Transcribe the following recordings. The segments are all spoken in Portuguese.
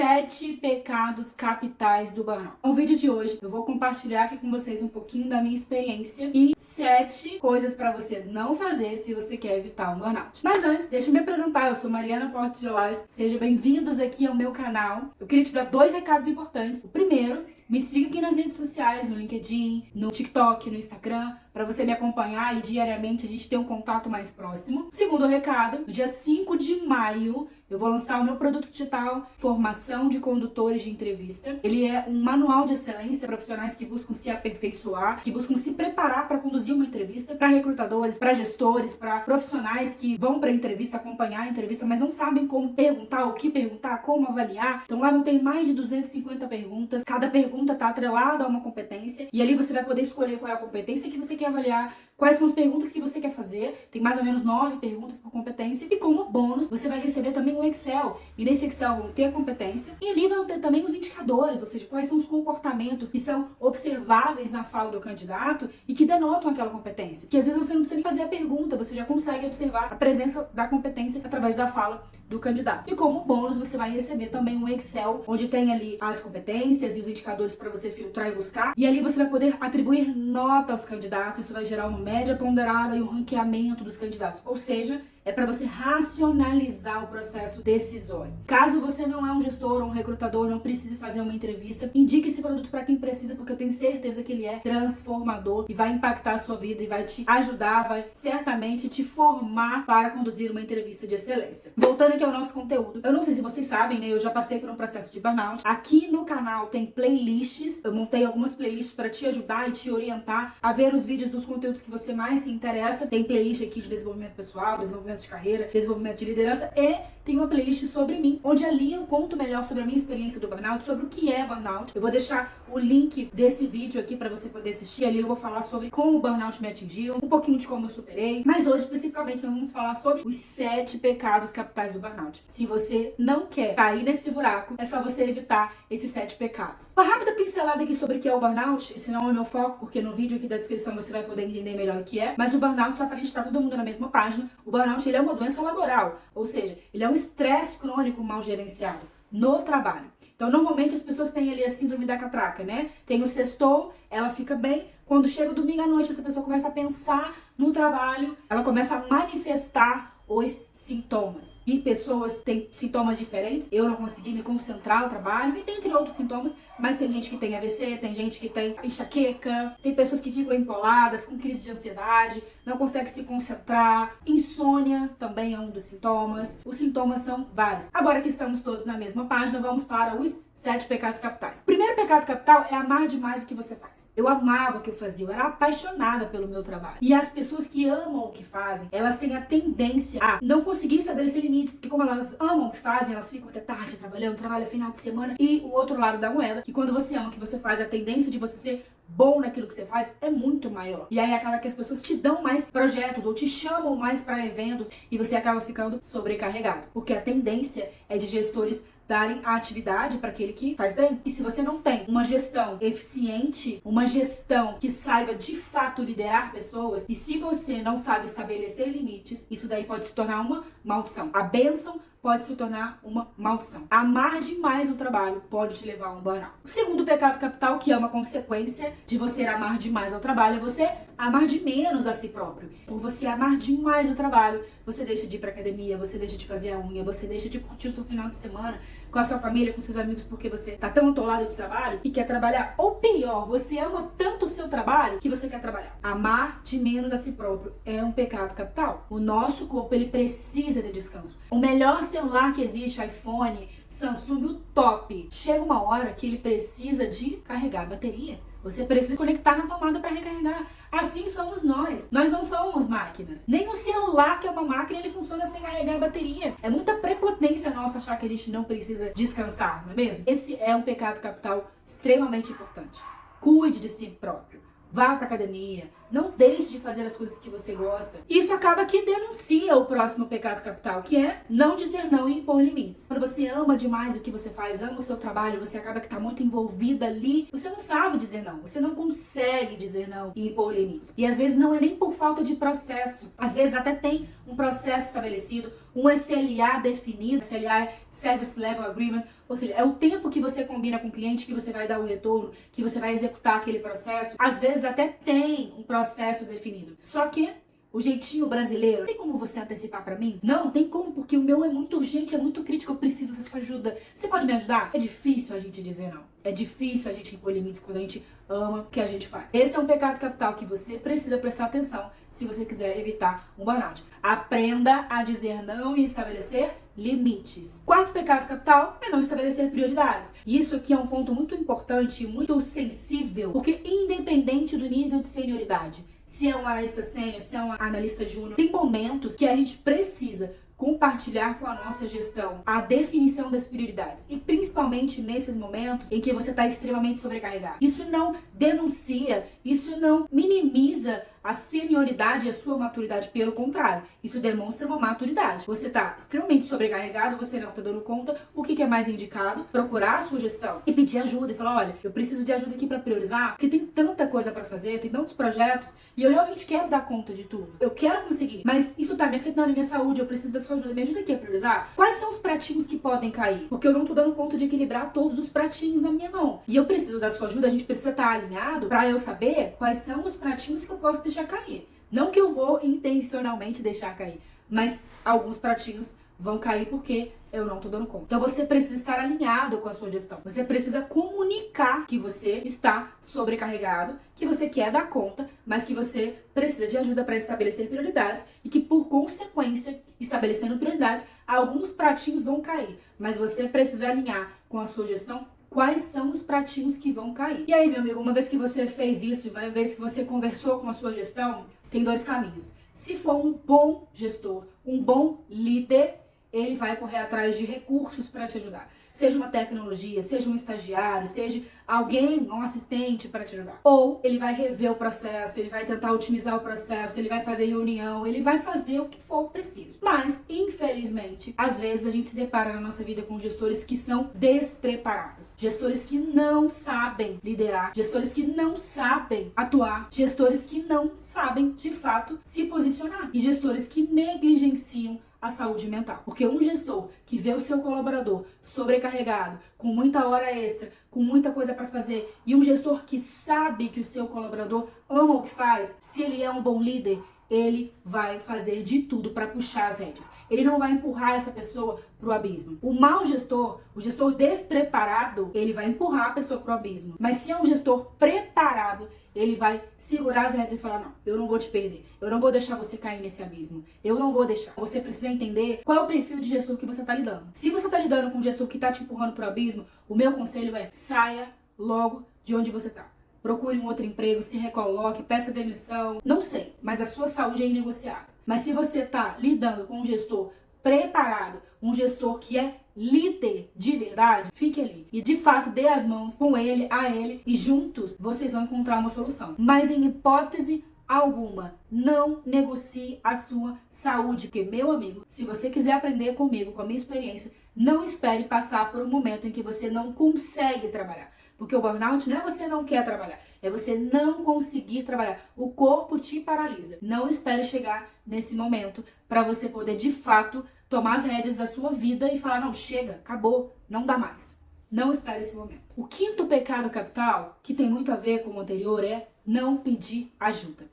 7 pecados capitais do burnout. No vídeo de hoje eu vou compartilhar aqui com vocês um pouquinho da minha experiência e 7 coisas para você não fazer se você quer evitar um burnout. Mas antes, deixa eu me apresentar. Eu sou Mariana Portes de Lois. Sejam bem-vindos aqui ao meu canal. Eu queria te dar 2 recados importantes. O primeiro, me siga aqui nas redes sociais, no LinkedIn, no TikTok, no Instagram, para você me acompanhar e diariamente a gente ter um contato mais próximo. Segundo recado, no dia 5 de maio eu vou lançar o meu produto digital, Formação de Condutores de Entrevista. Ele é um manual de excelência para profissionais que buscam se aperfeiçoar, que buscam se preparar para conduzir uma entrevista, para recrutadores, para gestores, para profissionais que vão para a entrevista, acompanhar a entrevista, mas não sabem como perguntar, o que perguntar, como avaliar. Então lá vão ter mais de 250 perguntas. Cada pergunta está atrelada a uma competência e ali você vai poder escolher qual é a competência que você quer avaliar, quais são as perguntas que você quer fazer. Tem mais ou menos 9 perguntas por competência e como bônus você vai receber também um Excel, e nesse Excel vão ter a competência e ali vão ter também os indicadores, ou seja, quais são os comportamentos que são observáveis na fala do candidato e que denotam aquela competência, que às vezes você não precisa nem fazer a pergunta, você já consegue observar a presença da competência através da fala do candidato. E como bônus você vai receber também um Excel, onde tem ali as competências e os indicadores para você filtrar e buscar, e ali você vai poder atribuir nota aos candidatos. Isso vai gerar uma média ponderada e um ranqueamento dos candidatos, ou seja, é para você racionalizar o processo decisório. Caso você não é um gestor ou um recrutador, não precise fazer uma entrevista, indique esse produto para quem precisa, porque eu tenho certeza que ele é transformador e vai impactar a sua vida e vai te ajudar, vai certamente te formar para conduzir uma entrevista de excelência. Voltando aqui ao nosso conteúdo, eu não sei se vocês sabem, né? Eu já passei por um processo de burnout. Aqui no canal tem playlists, eu montei algumas playlists para te ajudar e te orientar a ver os vídeos dos conteúdos que você mais se interessa. Tem playlist aqui de desenvolvimento pessoal, desenvolvimento de carreira, desenvolvimento de liderança, e tem uma playlist sobre mim, onde ali eu conto melhor sobre a minha experiência do burnout, sobre o que é burnout. Eu vou deixar o link desse vídeo aqui para você poder assistir. Ali eu vou falar sobre como o burnout me atingiu, um pouquinho de como eu superei, mas hoje especificamente nós vamos falar sobre os 7 pecados capitais do burnout. Se você não quer cair nesse buraco, é só você evitar esses 7 pecados. Uma rápida pincelada aqui sobre o que é o burnout. Esse não é o meu foco, porque no vídeo aqui da descrição você vai poder entender melhor o que é, mas o burnout, só para a gente estar todo mundo na mesma página, o burnout ele é uma doença laboral, ou seja, ele é um estresse crônico mal gerenciado no trabalho. Então, normalmente as pessoas têm ali a síndrome da catraca, né? Tem o sextou, ela fica bem. Quando chega o domingo à noite, essa pessoa começa a pensar no trabalho, ela começa a manifestar os sintomas. E pessoas têm sintomas diferentes. Eu não consegui me concentrar no trabalho, e dentre outros sintomas, mas tem gente que tem AVC, tem gente que tem enxaqueca, tem pessoas que ficam empoladas, com crise de ansiedade, não conseguem se concentrar. Insônia também é um dos sintomas. Os sintomas são vários. Agora que estamos todos na mesma página, vamos para os 7 pecados capitais. O primeiro pecado capital é amar demais o que você faz. Eu amava o que eu fazia, eu era apaixonada pelo meu trabalho. E as pessoas que amam o que fazem, elas têm a tendência a não conseguir estabelecer limites, porque como elas amam o que fazem, elas ficam até tarde trabalhando, trabalham final de semana. E o outro lado da moeda, que quando você ama o que você faz, a tendência de você ser bom naquilo que você faz é muito maior. E aí acaba que as pessoas te dão mais projetos ou te chamam mais para eventos e você acaba ficando sobrecarregado. Porque a tendência é de gestores darem a atividade para aquele que faz bem. E se você não tem uma gestão eficiente, uma gestão que saiba de fato liderar pessoas, e se você não sabe estabelecer limites, isso daí pode se tornar uma maldição. A bênção pode se tornar uma maldição. Amar demais o trabalho pode te levar a um burnout. O segundo pecado capital, que é uma consequência de você amar demais ao trabalho, é você amar de menos a si próprio. Por você amar demais o trabalho, você deixa de ir pra academia, você deixa de fazer a unha, você deixa de curtir o seu final de semana com a sua família, com seus amigos, porque você tá tão atolado de trabalho e quer trabalhar. Ou pior, você ama tanto o seu trabalho que você quer trabalhar. Amar de menos a si próprio é um pecado capital. O nosso corpo, ele precisa de descanso. O melhor celular que existe, iPhone, Samsung, o top, chega uma hora que ele precisa de carregar a bateria. Você precisa conectar na tomada para recarregar. Assim somos nós. Nós não somos máquinas. Nem o celular, que é uma máquina, ele funciona sem carregar a bateria. É muita prepotência nossa achar que a gente não precisa descansar, não é mesmo? Esse é um pecado capital extremamente importante. Cuide de si próprio. Vá para academia, Não deixe de fazer as coisas que você gosta. Isso acaba que denuncia o próximo pecado capital, que é não dizer não e impor limites. Quando você ama demais o que você faz, ama o seu trabalho, você acaba que tá muito envolvida ali, você não sabe dizer não, você não consegue dizer não e impor limites. E às vezes não é nem por falta de processo, às vezes até tem um processo estabelecido, um SLA definido, SLA é Service Level Agreement, ou seja, é o tempo que você combina com o cliente que você vai dar o retorno, que você vai executar aquele processo. Às vezes até tem um processo definido. Só que o jeitinho brasileiro, tem como você antecipar pra mim? Não, tem como, porque o meu é muito urgente, é muito crítico, eu preciso da sua ajuda. Você pode me ajudar? É difícil a gente dizer não. É difícil a gente impor limites quando a gente ama o que a gente faz. Esse é um pecado capital que você precisa prestar atenção se você quiser evitar um burnout. Aprenda a dizer não e estabelecer limites. Quarto pecado capital é não estabelecer prioridades. E isso aqui é um ponto muito importante, muito sensível, porque independente do nível de senioridade, se é um analista sênior, se é um analista júnior, tem momentos que a gente precisa compartilhar com a nossa gestão a definição das prioridades. E principalmente nesses momentos em que você está extremamente sobrecarregado. Isso não denuncia, isso não minimiza a senioridade e a sua maturidade. Pelo contrário, isso demonstra uma maturidade. Você está extremamente sobrecarregado, você não está dando conta. O que é mais indicado? Procurar a sua gestão e pedir ajuda e falar, olha, eu preciso de ajuda aqui para priorizar, porque tem tanta coisa para fazer, tem tantos projetos e eu realmente quero dar conta de tudo. Eu quero conseguir, mas isso tá me afetando a minha saúde, eu preciso da sua ajuda. Me ajuda aqui a priorizar. Quais são os pratinhos que podem cair? Porque eu não tô dando conta de equilibrar todos os pratinhos na minha mão. E eu preciso da sua ajuda, a gente precisa estar alinhado para eu saber quais são os pratinhos que eu posso deixar cair. Não que eu vou intencionalmente deixar cair, mas alguns pratinhos vão cair porque eu não tô dando conta. Então você precisa estar alinhado com a sua gestão. Você precisa comunicar que você está sobrecarregado, que você quer dar conta, mas que você precisa de ajuda para estabelecer prioridades e que, por consequência, estabelecendo prioridades, alguns pratinhos vão cair. Mas você precisa alinhar com a sua gestão quais são os pratinhos que vão cair. E aí, meu amigo, uma vez que você fez isso, uma vez que você conversou com a sua gestão, tem dois caminhos. Se for um bom gestor, um bom líder, ele vai correr atrás de recursos para te ajudar. Seja uma tecnologia, seja um estagiário, seja alguém, um assistente para te ajudar. Ou ele vai rever o processo, ele vai tentar otimizar o processo, ele vai fazer reunião, ele vai fazer o que for preciso. Mas, infelizmente, às vezes a gente se depara na nossa vida com gestores que são despreparados. Gestores que não sabem liderar, gestores que não sabem atuar, gestores que não sabem, de fato, se posicionar. E gestores que negligenciam a saúde mental. Porque um gestor que vê o seu colaborador sobrecarregado, com muita hora extra, com muita coisa para fazer, e um gestor que sabe que o seu colaborador ama o que faz, se ele é um bom líder, ele vai fazer de tudo para puxar as rédeas. Ele não vai empurrar essa pessoa pro abismo. O mau gestor, o gestor despreparado, ele vai empurrar a pessoa pro abismo. Mas se é um gestor preparado, ele vai segurar as rédeas e falar, não, eu não vou te perder. Eu não vou deixar você cair nesse abismo. Eu não vou deixar. Você precisa entender qual é o perfil de gestor que você tá lidando. Se você tá lidando com um gestor que tá te empurrando pro abismo, o meu conselho é, saia logo de onde você tá. Procure um outro emprego, se recoloque, peça demissão, não sei, mas a sua saúde é inegociável. Mas se você está lidando com um gestor preparado, um gestor que é líder de verdade, fique ali e de fato dê as mãos com ele, a ele, e juntos vocês vão encontrar uma solução. Mas em hipótese alguma, não negocie a sua saúde, porque, meu amigo, se você quiser aprender comigo, com a minha experiência, não espere passar por um momento em que você não consegue trabalhar. Porque o burnout não é você não quer trabalhar, é você não conseguir trabalhar. O corpo te paralisa. Não espere chegar nesse momento para você poder, de fato, tomar as rédeas da sua vida e falar, não, chega, acabou, não dá mais. Não espere esse momento. O quinto pecado capital, que tem muito a ver com o anterior, é não pedir ajuda.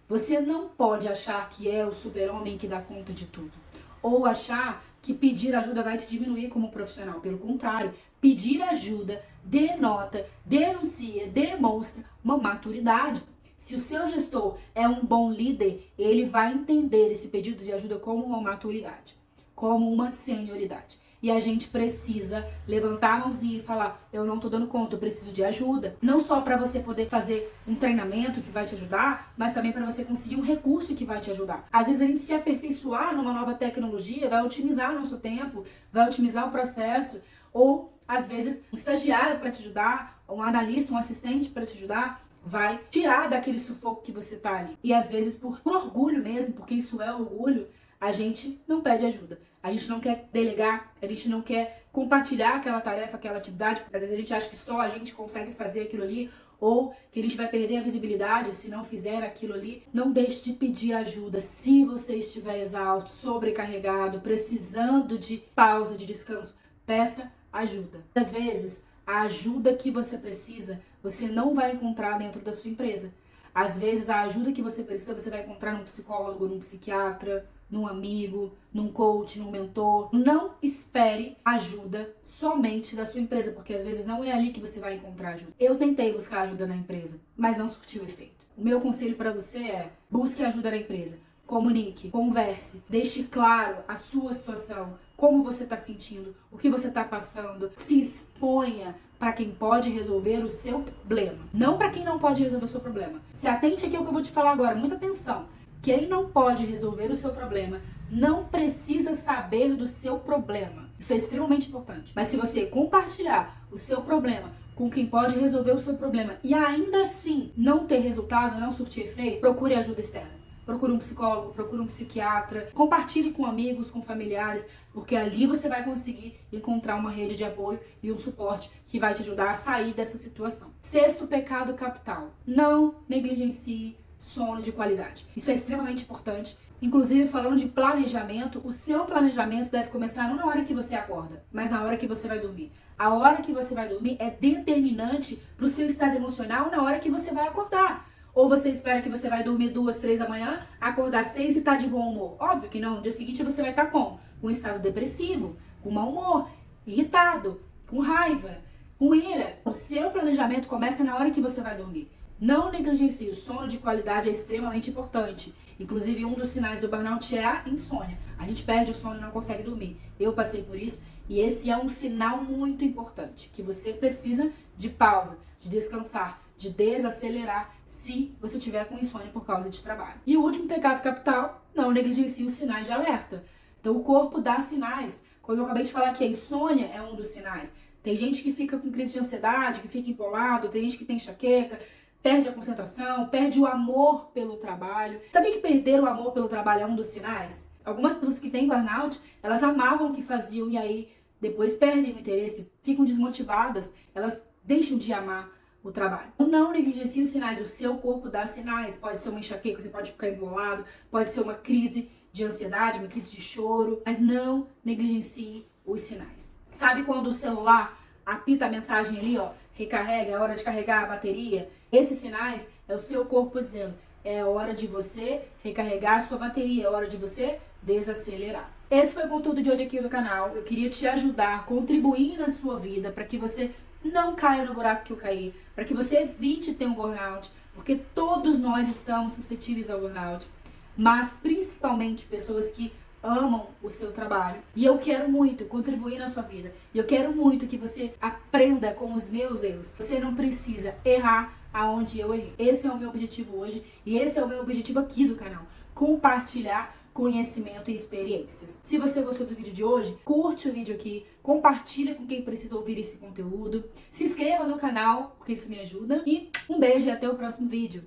Você não pode achar que é o super-homem que dá conta de tudo. Ou achar que pedir ajuda vai te diminuir como profissional. Pelo contrário, pedir ajuda denota, denuncia, demonstra uma maturidade. Se o seu gestor é um bom líder, ele vai entender esse pedido de ajuda como uma maturidade, como uma senioridade. E a gente precisa levantar a mãozinha e falar, eu não tô dando conta, eu preciso de ajuda. Não só para você poder fazer um treinamento que vai te ajudar, mas também para você conseguir um recurso que vai te ajudar. Às vezes a gente se aperfeiçoar numa nova tecnologia vai otimizar o nosso tempo, vai otimizar o processo, ou às vezes um estagiário para te ajudar, um analista, um assistente para te ajudar. vai tirar daquele sufoco que você tá ali. E às vezes por orgulho mesmo, porque isso é orgulho, a gente não pede ajuda. A gente não quer delegar, a gente não quer compartilhar aquela tarefa, aquela atividade, porque às vezes a gente acha que só a gente consegue fazer aquilo ali, ou que a gente vai perder a visibilidade se não fizer aquilo ali. Não deixe de pedir ajuda. Se você estiver exausto, sobrecarregado, precisando de pausa, de descanso, peça ajuda. Às vezes, a ajuda que você precisa, você não vai encontrar dentro da sua empresa. Às vezes, a ajuda que você precisa, você vai encontrar num psicólogo, num psiquiatra, num amigo, num coach, num mentor. Não espere ajuda somente da sua empresa, porque às vezes não é ali que você vai encontrar ajuda. Eu tentei buscar ajuda na empresa, mas não surtiu efeito. O meu conselho para você é: busque ajuda na empresa. Comunique, converse, deixe claro a sua situação, como você está sentindo, o que você está passando. Se exponha para quem pode resolver o seu problema, não para quem não pode resolver o seu problema. Se atente aqui ao que eu vou te falar agora, muita atenção. Quem não pode resolver o seu problema não precisa saber do seu problema. Isso é extremamente importante. Mas se você compartilhar o seu problema com quem pode resolver o seu problema e ainda assim não ter resultado, não surtir efeito, procure ajuda externa. Procure um psicólogo, procure um psiquiatra, compartilhe com amigos, com familiares, porque ali você vai conseguir encontrar uma rede de apoio e um suporte que vai te ajudar a sair dessa situação. Sexto pecado capital: não negligencie sono de qualidade. Isso é extremamente importante. Inclusive, falando de planejamento, o seu planejamento deve começar não na hora que você acorda, mas na hora que você vai dormir. A hora que você vai dormir é determinante para o seu estado emocional na hora que você vai acordar. Ou você espera que você vai dormir 2, 3 da manhã, acordar 6 e tá de bom humor? Óbvio que não. No dia seguinte você vai estar como? Com um estado depressivo, com mau humor, irritado, com raiva, com ira. O seu planejamento começa na hora que você vai dormir. Não negligencie, o sono de qualidade é extremamente importante. Inclusive, um dos sinais do burnout é a insônia. A gente perde o sono e não consegue dormir. Eu passei por isso e esse é um sinal muito importante, que você precisa de pausa, de descansar, de desacelerar se você tiver com insônia por causa de trabalho. E o último pecado capital: não negligencie os sinais de alerta. Então, o corpo dá sinais. Como eu acabei de falar que a insônia é um dos sinais. Tem gente que fica com crise de ansiedade, que fica empolado, tem gente que tem enxaqueca, perde a concentração, perde o amor pelo trabalho. Sabia que perder o amor pelo trabalho é um dos sinais? Algumas pessoas que têm burnout, elas amavam o que faziam e aí depois perdem o interesse, ficam desmotivadas, elas deixam de amar o trabalho. Não negligencie os sinais, o seu corpo dá sinais. Pode ser uma enxaqueca, você pode ficar embolado, pode ser uma crise de ansiedade, uma crise de choro, mas não negligencie os sinais. Sabe quando o celular apita a mensagem ali, ó, recarrega, é hora de carregar a bateria? Esses sinais é o seu corpo dizendo: é hora de você recarregar a sua bateria, é hora de você desacelerar. Esse foi o conteúdo de hoje aqui do canal. Eu queria te ajudar, contribuir na sua vida para que você não caia no buraco que eu caí, para que você evite ter um burnout, porque todos nós estamos suscetíveis ao burnout, mas principalmente pessoas que amam o seu trabalho. E eu quero muito contribuir na sua vida. E eu quero muito que você aprenda com os meus erros. Você não precisa errar aonde eu errei. Esse é o meu objetivo hoje e esse é o meu objetivo aqui do canal: compartilhar conhecimento e experiências. Se você gostou do vídeo de hoje, curte o vídeo aqui, compartilha com quem precisa ouvir esse conteúdo, se inscreva no canal, porque isso me ajuda, e um beijo e até o próximo vídeo.